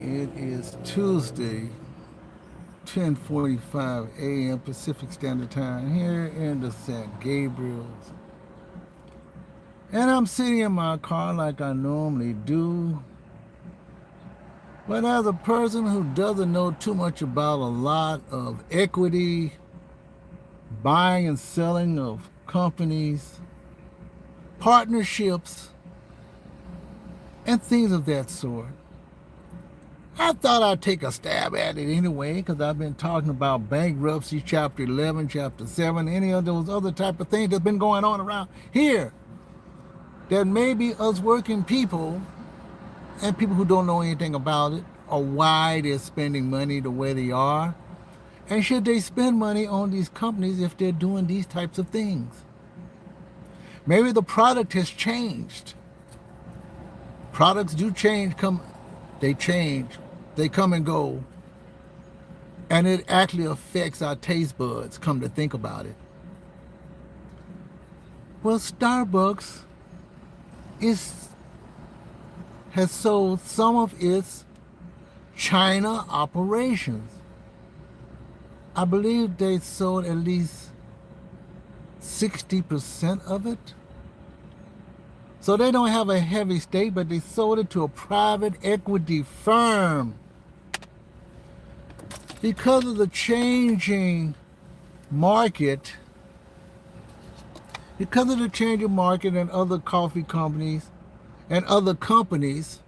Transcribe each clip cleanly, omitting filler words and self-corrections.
It is Tuesday, 10:45 a.m. Pacific Standard Time here in the St. Gabriel's. And I'm sitting in my car like I normally do. But as a person who doesn't know too much about a lot of equity, buying and selling of companies, partnerships, and things of that sort, I thought I'd take a stab at it anyway, because I've been talking about bankruptcy, chapter 11, chapter 7, any of those other type of things that's been going on around here that maybe us working people and people who don't know anything about it or why they're spending money the way they are. And should they spend money on these companies if they're doing these types of things? Maybe the product has changed. Products do change, they change, they come and go, and it actually affects our taste buds, come to think about it. Well, Starbucks is has sold some of its China operations. I believe they sold at least 60% of it. So they don't have a heavy stake, but they sold it to a private equity firm. Because of the changing market, and other coffee companies and other companies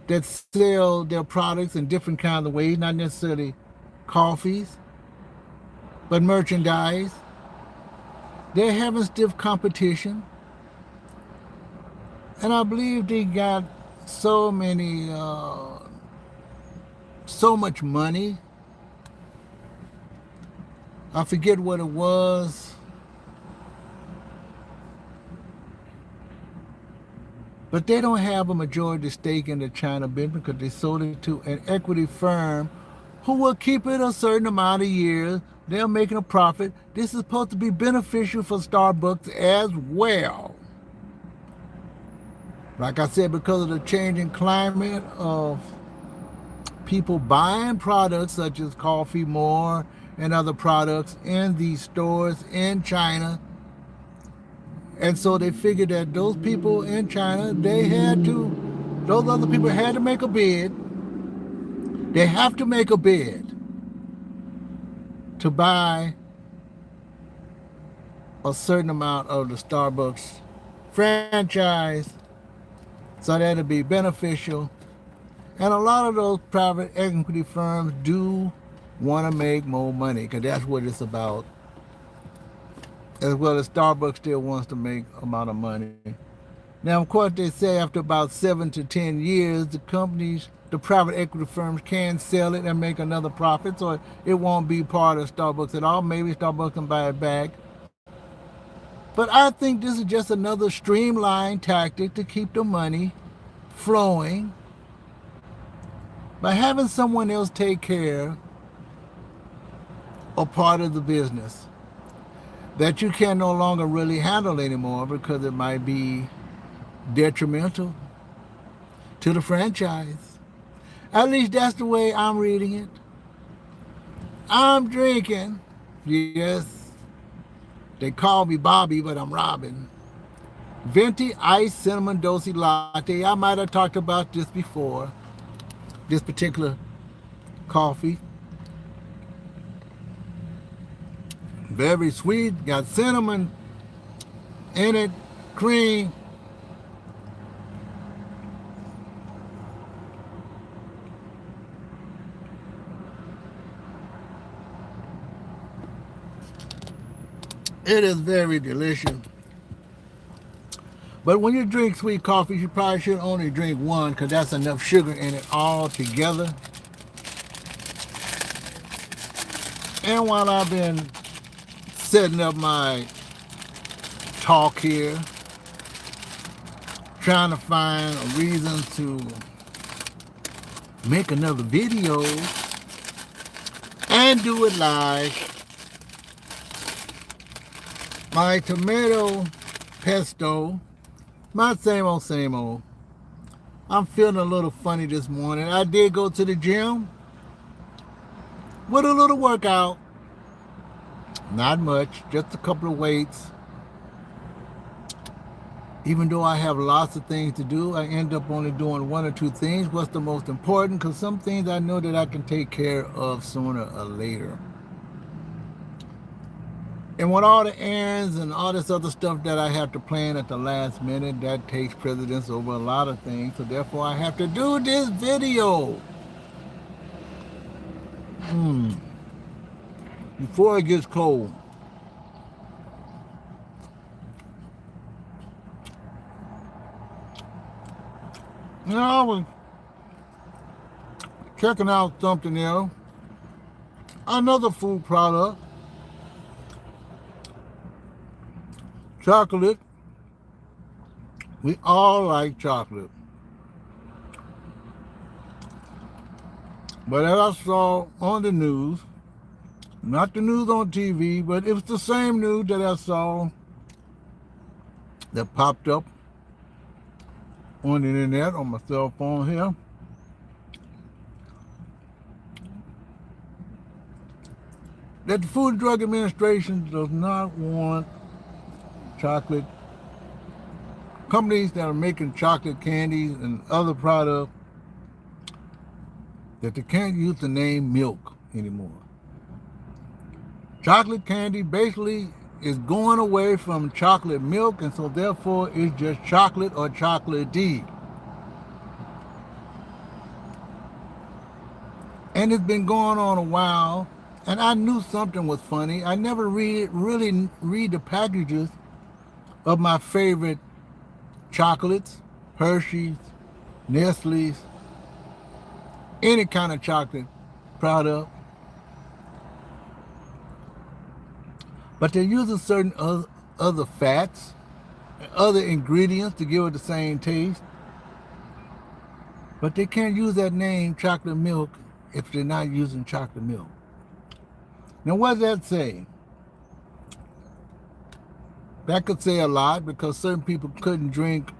that sell their products in different kinds of ways, not necessarily coffees, but merchandise, they're having stiff competition. And I believe they got so much money. I forget what it was, but they don't have a majority stake in the China business because they sold it to an equity firm who will keep it a certain amount of years. They're making a profit. This is supposed to be beneficial for Starbucks as well. Like I said, because of the changing climate of people buying products such as coffee more and other products in these stores in China. And so they figured that those people in China, those other people had to make a bid. They have to make a bid to buy a certain amount of the Starbucks franchise, so that'll be beneficial. And a lot of those private equity firms do want to make more money because that's what it's about. As well as Starbucks still wants to make a amount of money. Now, of course, they say after about 7 to 10 years, the private equity firms can sell it and make another profit, so it won't be part of Starbucks at all. Maybe Starbucks can buy it back. But I think this is just another streamlined tactic to keep the money flowing by having someone else take care of part of the business that you can no longer really handle anymore because it might be detrimental to the franchise. At least that's the way I'm reading it. I'm drinking, yes, they call me Bobby, but I'm Robin. Venti iced cinnamon dosi latte. I might have talked about this before, this particular coffee. Very sweet, got cinnamon in it, cream. It is very delicious. But when you drink sweet coffee, you probably should only drink one because that's enough sugar in it all together. And while I've been setting up my talk here, trying to find a reason to make another video and do it live, my tomato pesto, my same old, same old. I'm feeling a little funny this morning. I did go to the gym with a little workout. Not much, just a couple of weights. Even though I have lots of things to do, I end up only doing one or two things. What's the most important? Because some things I know that I can take care of sooner or later. And with all the errands and all this other stuff that I have to plan at the last minute, that takes precedence over a lot of things. So therefore, I have to do this video before it gets cold. You know, I was checking out something else, another food product, chocolate. We all like chocolate. But as I saw on the news, not the news on TV, but it was the same news that I saw that popped up on the internet on my cell phone here. That the Food and Drug Administration does not want chocolate companies that are making chocolate candies and other products, that they can't use the name milk anymore. Chocolate candy basically is going away from chocolate milk, and so therefore it's just chocolate or chocolate-y. And it's been going on a while, and I knew something was funny. I never really read the packages of my favorite chocolates, Hershey's, Nestle's, any kind of chocolate product. But they're using certain other fats and other ingredients to give it the same taste. But they can't use that name, chocolate milk, if they're not using chocolate milk. Now, what does that say? That could say a lot, because certain people couldn't drink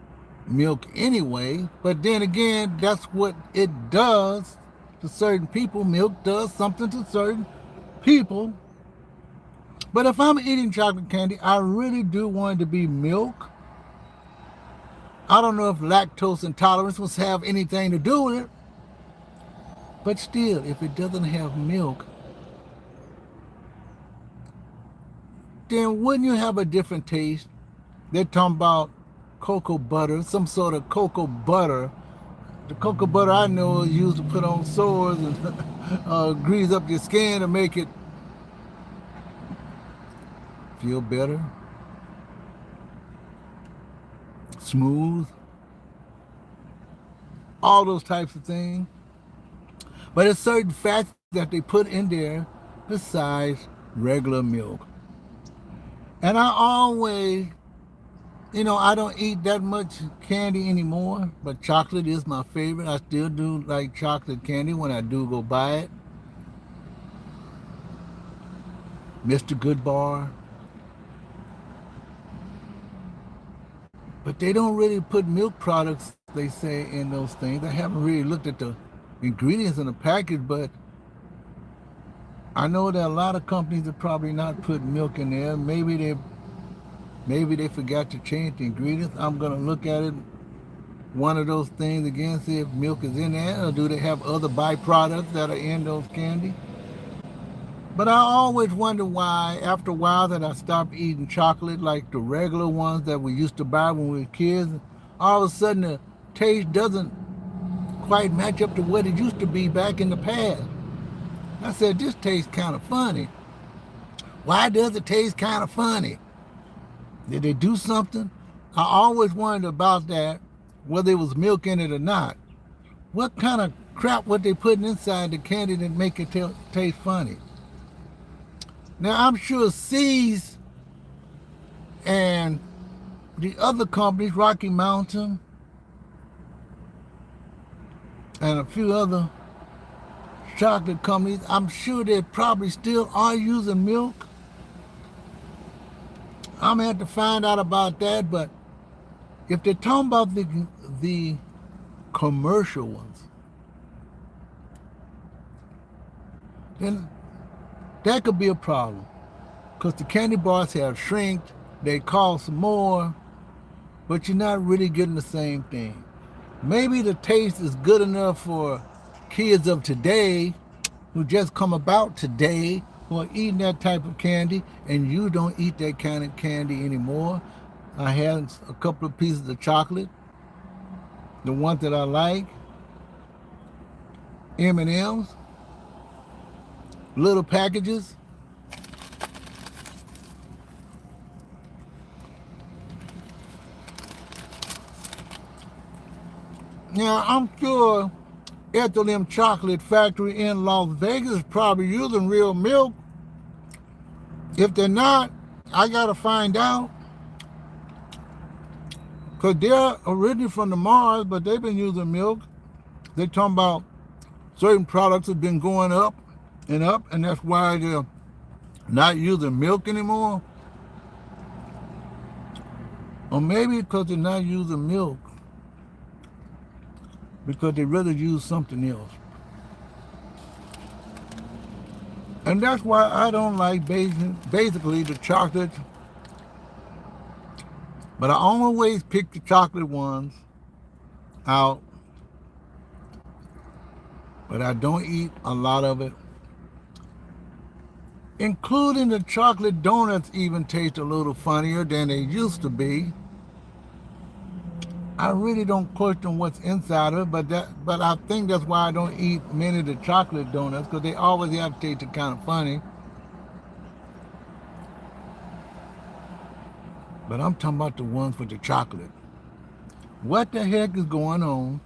milk anyway. But then again, that's what it does to certain people. Milk does something to certain people. But if I'm eating chocolate candy, I really do want it to be milk. I don't know if lactose intolerance will have anything to do with it. But still, if it doesn't have milk, then wouldn't you have a different taste? They're talking about cocoa butter, some sort of cocoa butter. The cocoa butter I know is used to put on sores and grease up your skin to make it feel better, smooth, all those types of things. But there's certain fats that they put in there besides regular milk. And I always, I don't eat that much candy anymore, but chocolate is my favorite. I still do like chocolate candy when I do go buy it. Mr. Goodbar. But they don't really put milk products, they say, in those things. I haven't really looked at the ingredients in the package, but I know that a lot of companies are probably not putting milk in there. Maybe they forgot to change the ingredients. I'm gonna look at it, one of those things again, see if milk is in there, or do they have other byproducts that are in those candy. But I always wonder why, after a while, that I stopped eating chocolate like the regular ones that we used to buy when we were kids. All of a sudden, the taste doesn't quite match up to what it used to be back in the past. I said, this tastes kind of funny. Why does it taste kind of funny? Did they do something? I always wondered about that, whether it was milk in it or not. What kind of crap were they putting inside the candy that make it taste funny? Now, I'm sure See's and the other companies, Rocky Mountain, and a few other chocolate companies, I'm sure they probably still are using milk. I'm going to have to find out about that, but if they're talking about the commercial ones, then that could be a problem. Because the candy bars have shrinked, they cost more, but you're not really getting the same thing. Maybe the taste is good enough for kids of today who just come about today who are eating that type of candy, and you don't eat that kind of candy anymore. I had a couple of pieces of chocolate, the ones that I like, M&Ms, little packages. Now, I'm sure Ethel M Chocolate Factory in Las Vegas is probably using real milk. If they're not, I gotta find out. Because they're originally from the Mars, but they've been using milk. They're talking about certain products have been going up, and that's why they're not using milk anymore. Or maybe because they're not using milk, because they rather use something else. And that's why I don't like basically the chocolate. But I always pick the chocolate ones out. But I don't eat a lot of it. Including the chocolate donuts even taste a little funnier than they used to be. I really don't question what's inside of it, but I think that's why I don't eat many of the chocolate donuts, because they always have tasted kind of funny. But I'm talking about the ones with the chocolate. What the heck is going on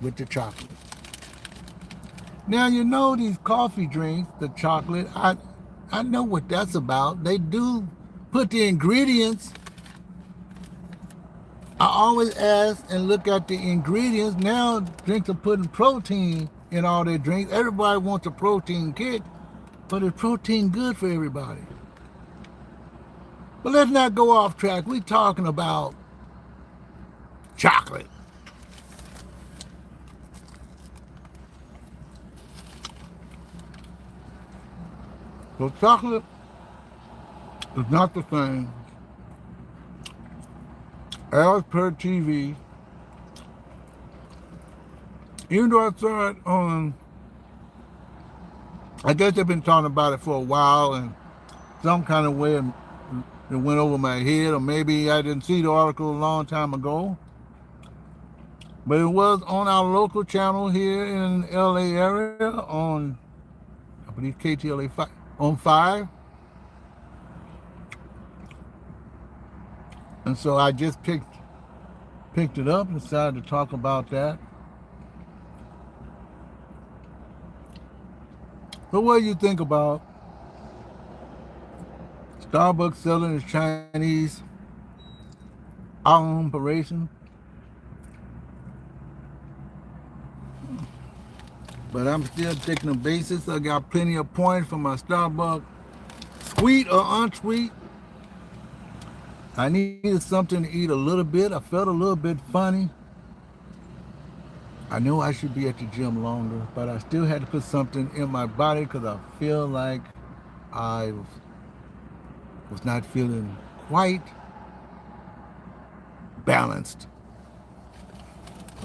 with the chocolate? Now, you know these coffee drinks, the chocolate, I know what that's about. They do put the ingredients. I always ask and look at the ingredients. Now drinks are putting protein in all their drinks. Everybody wants a protein kick, but is protein good for everybody? But let's not go off track. We're talking about chocolate. So chocolate is not the same as per TV. Even though I saw it on, I guess they've been talking about it for a while, and some kind of way it went over my head, or maybe I didn't see the article a long time ago. But it was on our local channel here in LA area on, I believe, KTLA 5, on 5. And so I just picked it up and decided to talk about that. So what do you think about Starbucks selling its Chinese operation? But I'm still taking a basis. I got plenty of points for my Starbucks, sweet or unsweet. I needed something to eat a little bit. I felt a little bit funny. I knew I should be at the gym longer, but I still had to put something in my body because I feel like I was not feeling quite balanced.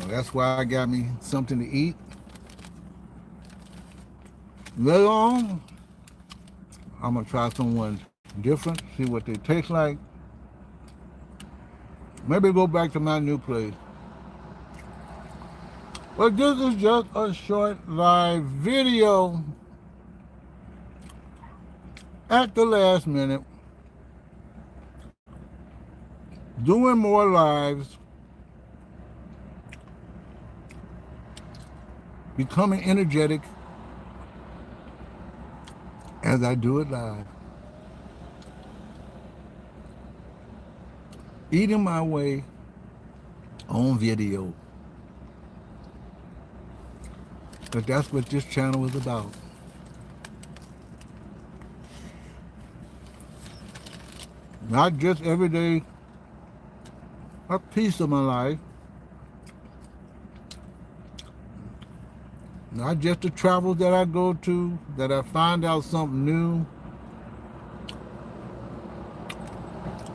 So that's why I got me something to eat. Later on, I'm gonna try someone different, see what they taste like. Maybe go back to my new place. But this is just a short live video at the last minute. Doing more lives. Becoming energetic as I do it live. Eating my way on video. But that's what this channel is about. Not just every day, a piece of my life, Not just the travels that I go to, that I find out something new,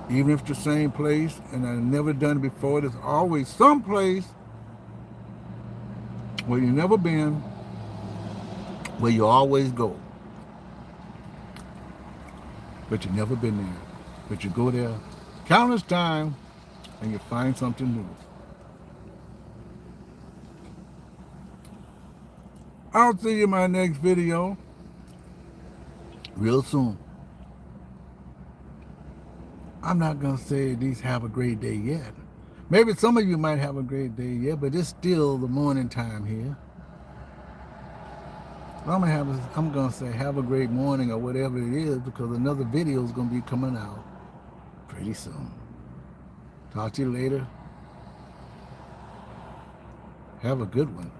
even if it's the same place and I've never done it before. There's always some place where you've never been, where you always go, but you've never been there. But you go there countless times and you find something new. I'll see you in my next video real soon. I'm not going to say at least have a great day yet. Maybe some of you might have a great day yet, but it's still the morning time here. I'm gonna say have a great morning or whatever it is, because another video is gonna be coming out pretty soon. Talk to you later. Have a good one.